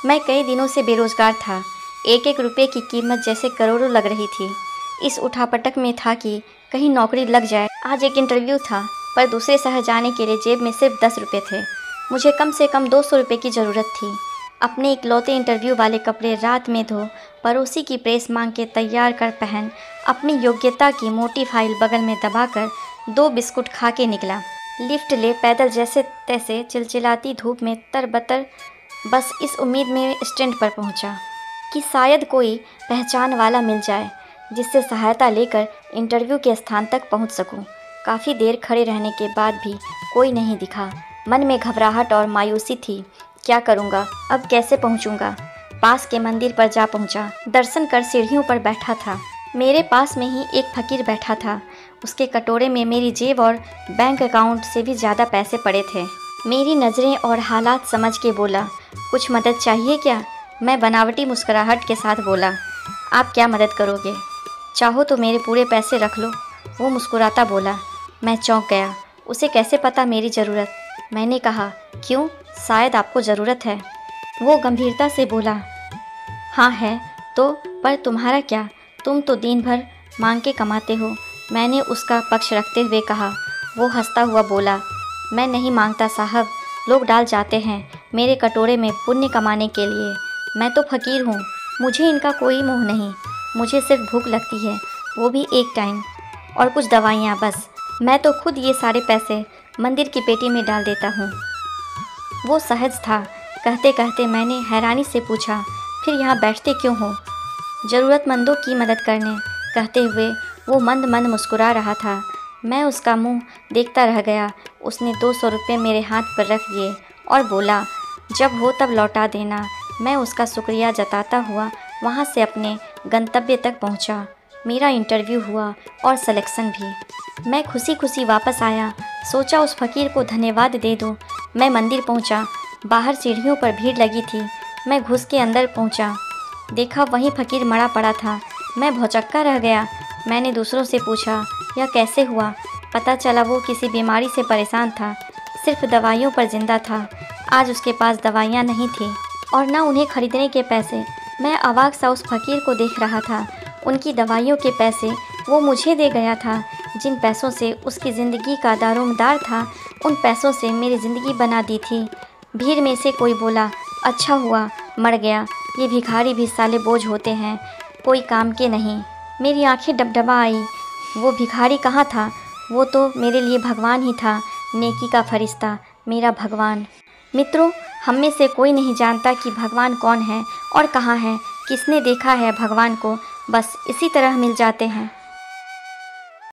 मैं कई दिनों से बेरोजगार था। एक एक रुपये की कीमत जैसे करोड़ों लग रही थी। इस उठापटक में था कि कहीं नौकरी लग जाए। आज एक इंटरव्यू था, पर दूसरे शहर जाने के लिए जेब में सिर्फ 10 रुपये थे। मुझे कम से कम 200 रुपये की ज़रूरत थी। अपने इकलौते इंटरव्यू वाले कपड़े रात में धो, पड़ोसी की प्रेस मांग के तैयार कर पहन, अपनी योग्यता की मोटी फाइल बगल में दबाकर 2 बिस्कुट खा के निकला। लिफ्ट ले पैदल जैसे तैसे चिलचिलाती धूप में तरबतर, बस इस उम्मीद में स्टैंड पर पहुंचा कि शायद कोई पहचान वाला मिल जाए जिससे सहायता लेकर इंटरव्यू के स्थान तक पहुंच सकूं। काफ़ी देर खड़े रहने के बाद भी कोई नहीं दिखा। मन में घबराहट और मायूसी थी। क्या करूंगा, अब कैसे पहुंचूंगा? पास के मंदिर पर जा पहुंचा। दर्शन कर सीढ़ियों पर बैठा था। मेरे पास में ही एक फकीर बैठा था। उसके कटोरे में मेरी जेब और बैंक अकाउंट से भी ज़्यादा पैसे पड़े थे। मेरी नज़रें और हालात समझ के बोला, कुछ मदद चाहिए क्या? मैं बनावटी मुस्कुराहट के साथ बोला, आप क्या मदद करोगे? चाहो तो मेरे पूरे पैसे रख लो। वो मुस्कुराता बोला। मैं चौंक गया। उसे कैसे पता मेरी ज़रूरत? मैंने कहा, क्यों, शायद आपको ज़रूरत है। वो गंभीरता से बोला, हाँ है तो, पर तुम्हारा क्या? तुम तो दिन भर मांग के कमाते हो। मैंने उसका पक्ष रखते हुए कहा। वो हंसता हुआ बोला, मैं नहीं मांगता साहब, लोग डाल जाते हैं मेरे कटोरे में पुण्य कमाने के लिए। मैं तो फ़कीर हूँ, मुझे इनका कोई मोह नहीं। मुझे सिर्फ भूख लगती है, वो भी एक टाइम, और कुछ दवाइयाँ बस। मैं तो खुद ये सारे पैसे मंदिर की पेटी में डाल देता हूँ। वो सहज था। कहते कहते मैंने हैरानी से पूछा, फिर यहाँ बैठते क्यों हो? ज़रूरतमंदों की मदद करने, कहते हुए वो मंद मंद मुस्कुरा रहा था। मैं उसका मुंह देखता रह गया। उसने 200 रुपये मेरे हाथ पर रख दिए और बोला, जब हो तब लौटा देना। मैं उसका शुक्रिया जताता हुआ वहाँ से अपने गंतव्य तक पहुँचा। मेरा इंटरव्यू हुआ और सिलेक्शन भी। मैं खुशी खुशी वापस आया। सोचा उस फ़कीर को धन्यवाद दे दूँ। मैं मंदिर पहुँचा। बाहर सीढ़ियों पर भीड़ लगी थी। मैं घुस के अंदर पहुँचा। देखा वहीं फ़कीर मरा पड़ा था। मैं भौचक्का रह गया। मैंने दूसरों से पूछा, यह कैसे हुआ? पता चला वो किसी बीमारी से परेशान था, सिर्फ दवाइयों पर जिंदा था। आज उसके पास दवाइयाँ नहीं थी और न उन्हें खरीदने के पैसे। मैं अवाक सा उस फ़कीर को देख रहा था। उनकी दवाइयों के पैसे वो मुझे दे गया था। जिन पैसों से उसकी ज़िंदगी का दारोमदार था, उन पैसों से मेरी ज़िंदगी बना दी थी। भीड़ में से कोई बोला, अच्छा हुआ मर गया, ये भिखारी भी साले बोझ होते हैं, कोई काम के नहीं। मेरी आंखें डबडबा आई। वो भिखारी कहाँ था? वो तो मेरे लिए भगवान ही था, नेकी का फरिश्ता, मेरा भगवान। मित्रों, हम में से कोई नहीं जानता कि भगवान कौन है और कहाँ है। किसने देखा है भगवान को? बस इसी तरह मिल जाते हैं।